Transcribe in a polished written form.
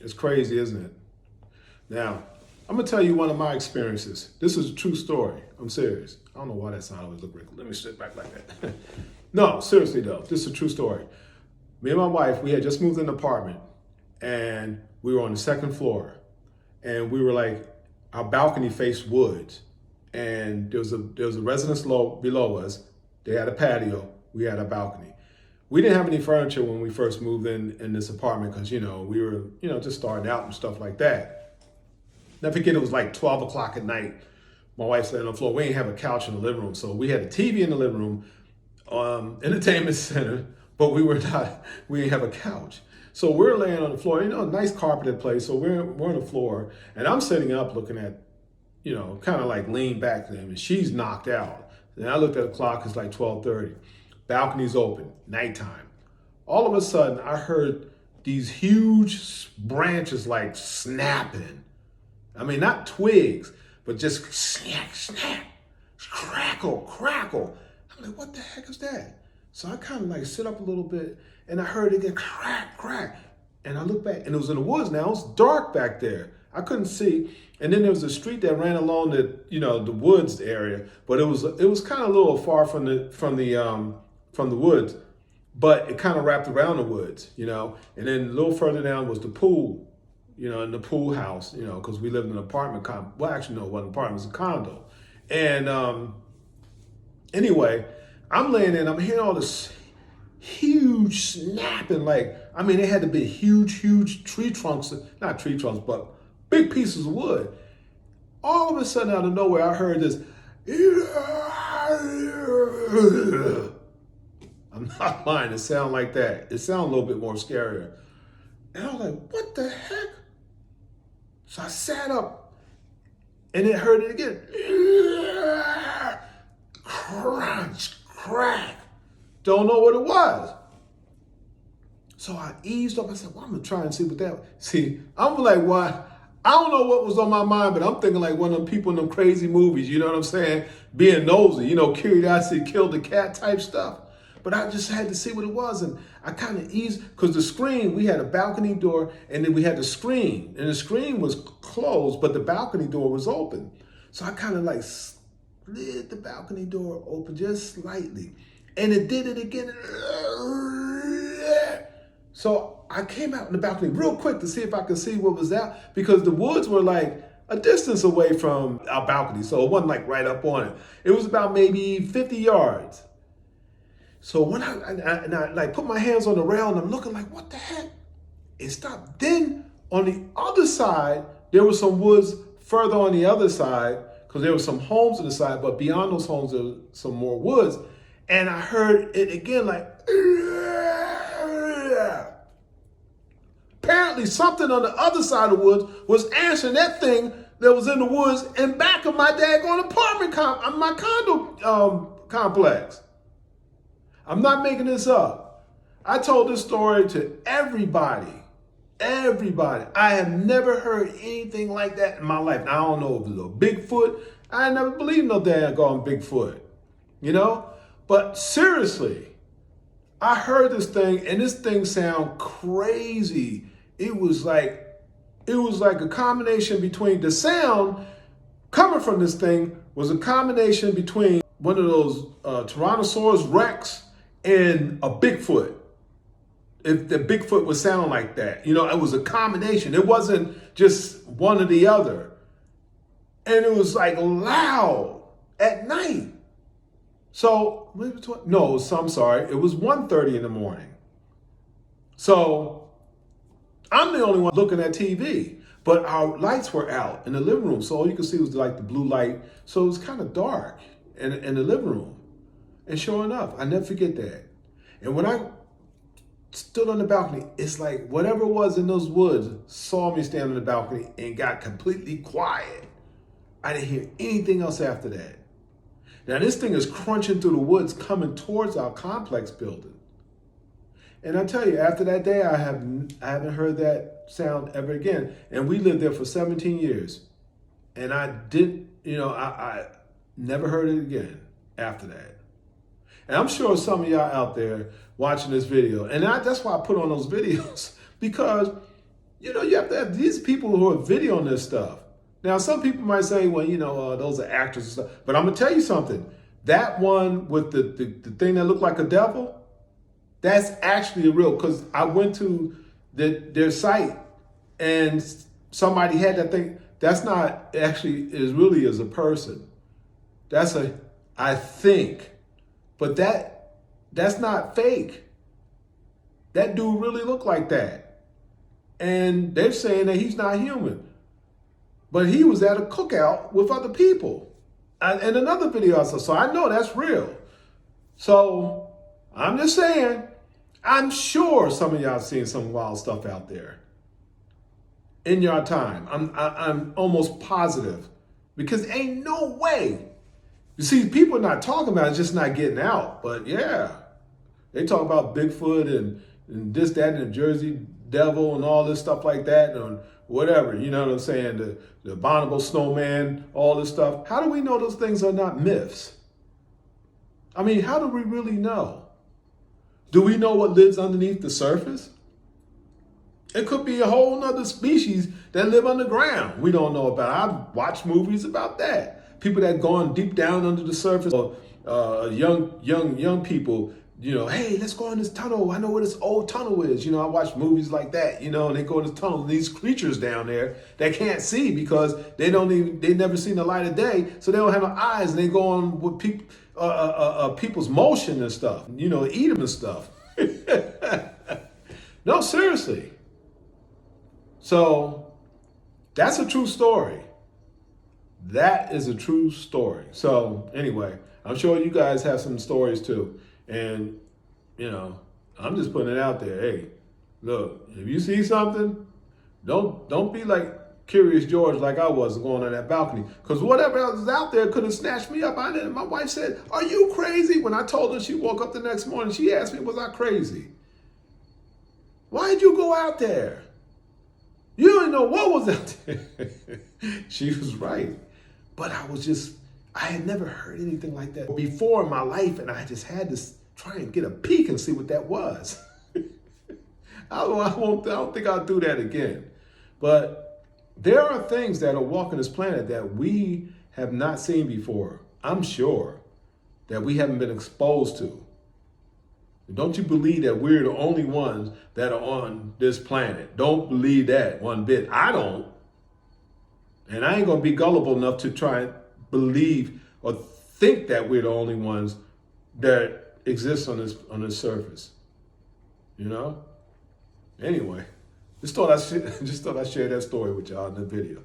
It's crazy, isn't it? Now, I'm gonna tell you one of my experiences. This is a true story. I'm serious. I don't know why that sound always look wrinkled. Let me sit back like that. No, seriously though, this is a true story. Me and my wife, we had just moved in an apartment, and we were on the second floor, and we were like, our balcony faced woods, and there was a residence below us. They had a patio. We had a balcony. We didn't have any furniture when we first moved in this apartment because, we were, just starting out and stuff like that. Never forget, it was like 12 o'clock at night. My wife's laying on the floor. We didn't have a couch in the living room. So we had a TV in the living room, entertainment center, but we didn't have a couch. So we're laying on the floor, nice carpeted place. So we're on the floor, and I'm sitting up looking at, kind of like lean back to them, and she's knocked out. And I looked at the clock, it's like 12:30. Balcony's open, nighttime. All of a sudden, I heard these huge branches like snapping. I mean, not twigs, but just snap, snap, crackle, crackle. I'm like, what the heck is that? So I kind of like sit up a little bit, and I heard it get crack, crack. And I looked back, and it was in the woods now. It was dark back there. I couldn't see. And then there was a street that ran along the woods area, but it was kind of a little far from the woods, but it kind of wrapped around the woods, and then a little further down was the pool, in the pool house, because we lived in an apartment well, actually, no, it wasn't an apartment, it was a condo. And anyway, I'm laying in, I'm hearing all this huge snapping, it had to be huge tree trunks, not tree trunks, but big pieces of wood. All of a sudden, out of nowhere, I heard this, I'm not lying, it sounded like that. It sounded a little bit more scarier. And I was like, what the heck? So I sat up, and it heard it again. Crunch, crack. Don't know what it was. So I eased up. I said, well, I'm going to try and see what that was. See, I'm like, what? I don't know what was on my mind, but I'm thinking like one of them people in them crazy movies, you know what I'm saying? Being nosy, curiosity killed the cat type stuff. But I just had to see what it was, and I kind of eased, because the screen, we had a balcony door, and then we had the screen, and the screen was closed, but the balcony door was open. So I kind of like slid the balcony door open just slightly, and it did it again. So I came out in the balcony real quick to see if I could see what was out, because the woods were like a distance away from our balcony, so it wasn't like right up on it. It was about maybe 50 yards. So when I like put my hands on the rail, and I'm looking like, what the heck? It stopped. Then on the other side, there was some woods further on the other side, because there were some homes on the side, but beyond those homes, there was some more woods. And I heard it again, like, apparently apparently something on the other side of the woods was answering that thing that was in the woods in back of my daggone my condo complex. I'm not making this up. I told this story to everybody. Everybody. I have never heard anything like that in my life. Now, I don't know if it was a Bigfoot. I never believed no daggone Bigfoot. You know? But seriously, I heard this thing, and this thing sound crazy. It was like a combination between the sound coming from this thing was a combination between one of those Tyrannosaurus Rex and a Bigfoot. If the Bigfoot was sounding like that, you know, it was a combination. It wasn't just one or the other. And it was like loud at night. So, I'm sorry. It was 1:30 in the morning. So, I'm the only one looking at TV. But our lights were out in the living room. So all you could see was like the blue light. So it was kind of dark in the living room. And sure enough, I never forget that. And when I stood on the balcony, it's like whatever was in those woods saw me stand on the balcony and got completely quiet. I didn't hear anything else after that. Now this thing is crunching through the woods coming towards our complex building. And I tell you, after that day, I haven't heard that sound ever again. And we lived there for 17 years. And I never heard it again after that. And I'm sure some of y'all out there watching this video, and that's why I put on those videos, because, you know, you have to have these people who are videoing this stuff. Now, some people might say, well, you know, those are actors and stuff. But I'm going to tell you something. That one with the thing that looked like a devil, that's actually real, because I went to their site and somebody had that thing. That's not actually, it really is a person. I think. But that's not fake. That dude really looked like that. And they're saying that he's not human. But he was at a cookout with other people. And another video I saw. So I know that's real. So I'm just saying, I'm sure some of y'all seen some wild stuff out there in your time. I'm almost positive, because ain't no way. You see, people are not talking about it, it's just not getting out. But yeah, they talk about Bigfoot and this, that, and the Jersey Devil and all this stuff like that, and whatever, you know what I'm saying? The abominable snowman, all this stuff. How do we know those things are not myths? I mean, how do we really know? Do we know what lives underneath the surface? It could be a whole nother species that live underground we don't know about. I've watched movies about that. People that gone deep down under the surface, or young people, you know, hey, let's go in this tunnel. I know where this old tunnel is. You know, I watch movies like that, you know, and they go in this tunnel. These creatures down there that can't see because they never seen the light of day, so they don't have no eyes, and they go on with people's motion and stuff, you know, eat them and stuff. No, seriously. So that's a true story. That is a true story. So anyway, I'm sure you guys have some stories too. And, you know, I'm just putting it out there. Hey, look, if you see something, don't be like Curious George like I was going on that balcony. Because whatever else is out there could have snatched me up. My wife said, are you crazy? When I told her, she woke up the next morning, she asked me, was I crazy? Why did you go out there? You didn't know what was out there. She was right. But I had never heard anything like that before in my life, and I just had to try and get a peek and see what that was. I don't think I'll do that again. But there are things that are walking this planet that we have not seen before. I'm sure that we haven't been exposed to. Don't you believe that we're the only ones that are on this planet? Don't believe that one bit. I don't. And I ain't going to be gullible enough to try and believe or think that we're the only ones that exist on this surface. You know? Anyway, just thought I'd share that story with y'all in the video.